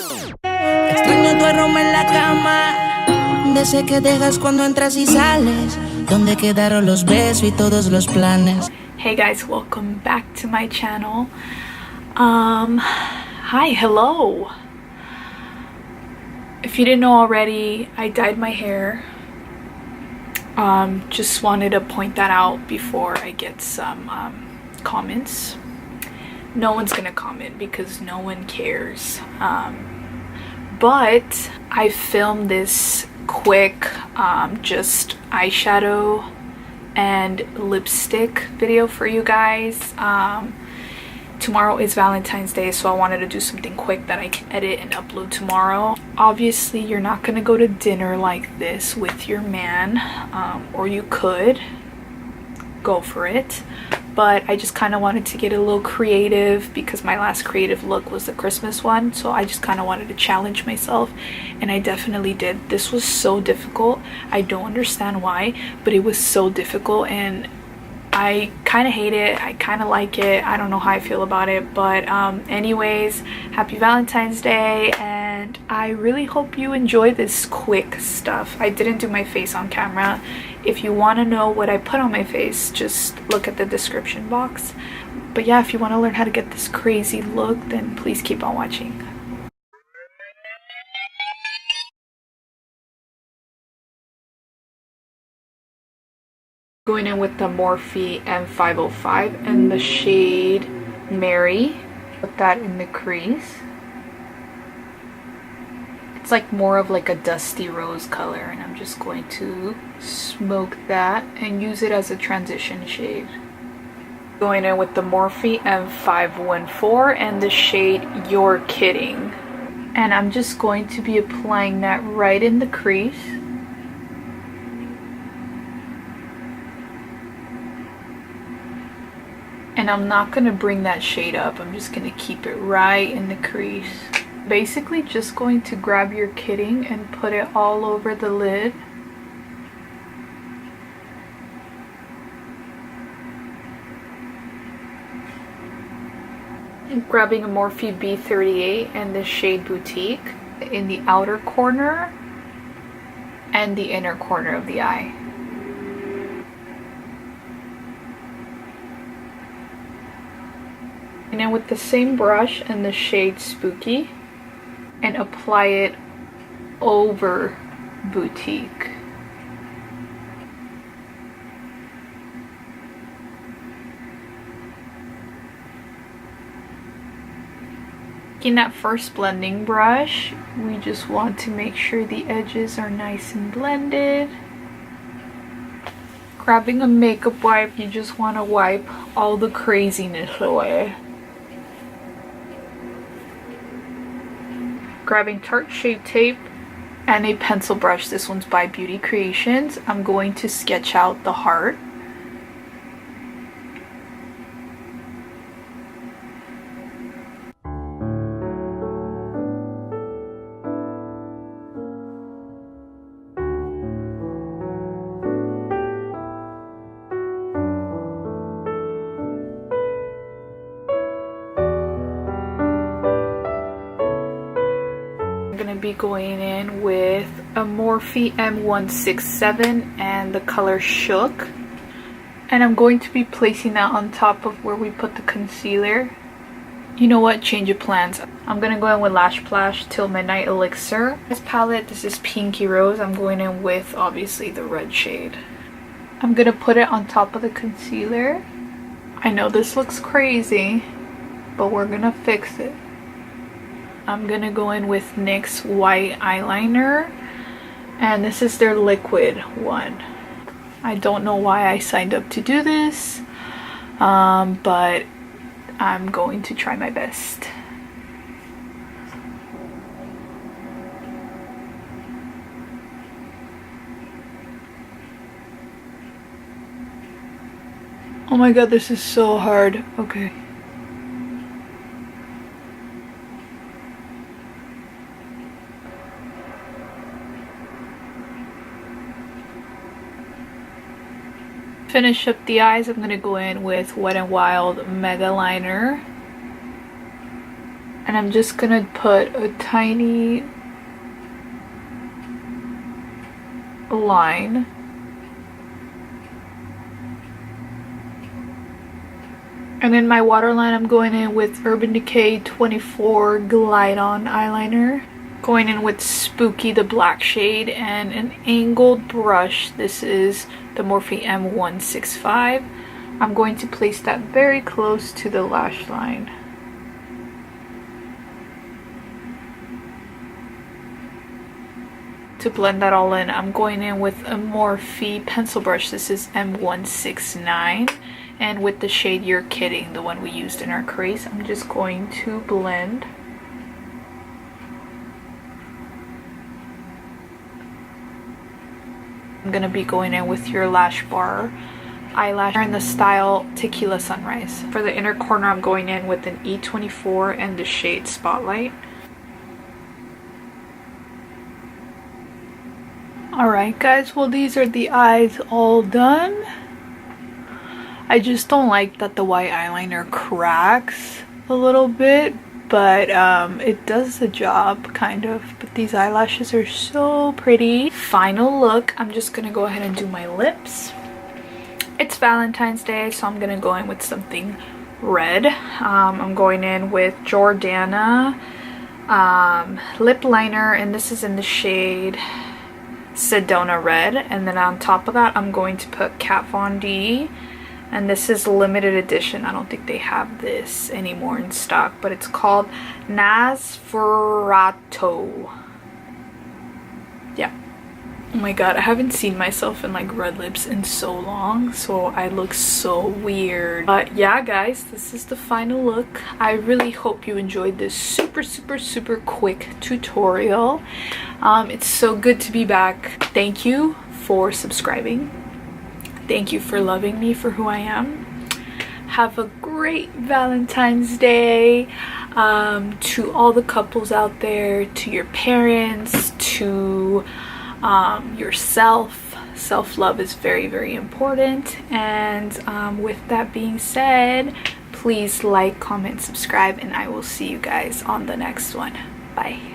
Extraño tu aroma en la cama, de ese que dejas cuando entras y sales, donde quedaron los besos y todos los planes. Hey guys, welcome back to my channel. Hi, hello. If you didn't know already, I dyed my hair. Just wanted to point that out before I get some comments. No one's gonna comment because no one cares. But I filmed this quick just eyeshadow and lipstick video for you guys. Tomorrow is Valentine's Day, so I wanted to do something quick that I can edit and upload tomorrow. Obviously, you're not gonna go to dinner like this with your man, or you could go for it, but I just kind of wanted to get a little creative because my last creative look was the Christmas one, so I just kind of wanted to challenge myself, and I definitely did. This was so difficult. I don't understand why, but it was so difficult, and I kind of hate it. I kind of like it. I don't know how I feel about it, but anyways, happy Valentine's Day, and I really hope you enjoy this quick stuff. I didn't do my face on camera. If you want to know what I put on my face, just look at the description box. But yeah, if you want to learn how to get this crazy look, then please keep on watching. Going in with the Morphe M505 and the shade Mary. Put that in the crease. It's like more of like a dusty rose color, and I'm just going to smoke that and use it as a transition shade. Going in with the Morphe M514 and the shade You're Kidding. And I'm just going to be applying that right in the crease. And I'm not going to bring that shade up. I'm just going to keep it right in the crease. Basically just going to grab You're Kidding and put it all over the lid. And grabbing a Morphe B38 and the shade Boutique in the outer corner and the inner corner of the eye. And then with the same brush and the shade Spooky, and apply it over Boutique. In that first blending brush, we just want to make sure the edges are nice and blended. Grabbing a makeup wipe, you just want to wipe all the craziness away. Grabbing Tarte Shape Tape and a pencil brush. This one's by Beauty Creations. I'm going to sketch out the heart. Be going in with a Morphe M167 and the color Shook, and I'm going to be placing that on top of where we put the concealer. You know what, change of plans. I'm gonna go in with Lash Splash Till Midnight Elixir. This palette, this is Pinky Rose. I'm going in with obviously the red shade. I'm gonna put it on top of the concealer. I know this looks crazy, but we're gonna fix it. I'm gonna go in with NYX white eyeliner, and this is their liquid one. I don't know why I signed up to do this, but I'm going to try my best. Oh my god, this is so hard. Okay. Finish up the eyes. I'm gonna go in with Wet n Wild Mega Liner. And I'm just gonna put a tiny line. And in my waterline, I'm going in with Urban Decay 24 Glide On eyeliner. Going in with Spooky, the black shade, and an angled brush. This is the Morphe M165. I'm going to place that very close to the lash line. To blend that all in, I'm going in with a Morphe pencil brush. This is M169. And with the shade You're Kidding, the one we used in our crease, I'm just going to blend. I'm going to be going in with your lash bar eyelash in the style Tequila Sunrise. For the inner corner, I'm going in with an E24 and the shade Spotlight. Alright guys, well these are the eyes all done. I just don't like that the white eyeliner cracks a little bit, but it does the job kind of. But these eyelashes are so pretty. Final look, I'm just gonna go ahead and do my lips. It's Valentine's Day, so I'm gonna go in with something red. I'm going in with Jordana lip liner, and this is in the shade Sedona Red. And then on top of that, I'm going to put Kat Von D. And this is limited edition. I don't think they have this anymore in stock, but it's called Nosferatu. Yeah. Oh my god, I haven't seen myself in like red lips in so long, so I look so weird. But yeah guys, this is the final look. I really hope you enjoyed this super quick tutorial. It's so good to be back. Thank you for subscribing. Thank you for loving me for who I am. Have a great Valentine's Day. To all the couples out there, to your parents, to yourself. Self-love is very important. And with that being said, please like, comment, subscribe, and I will see you guys on the next one. Bye.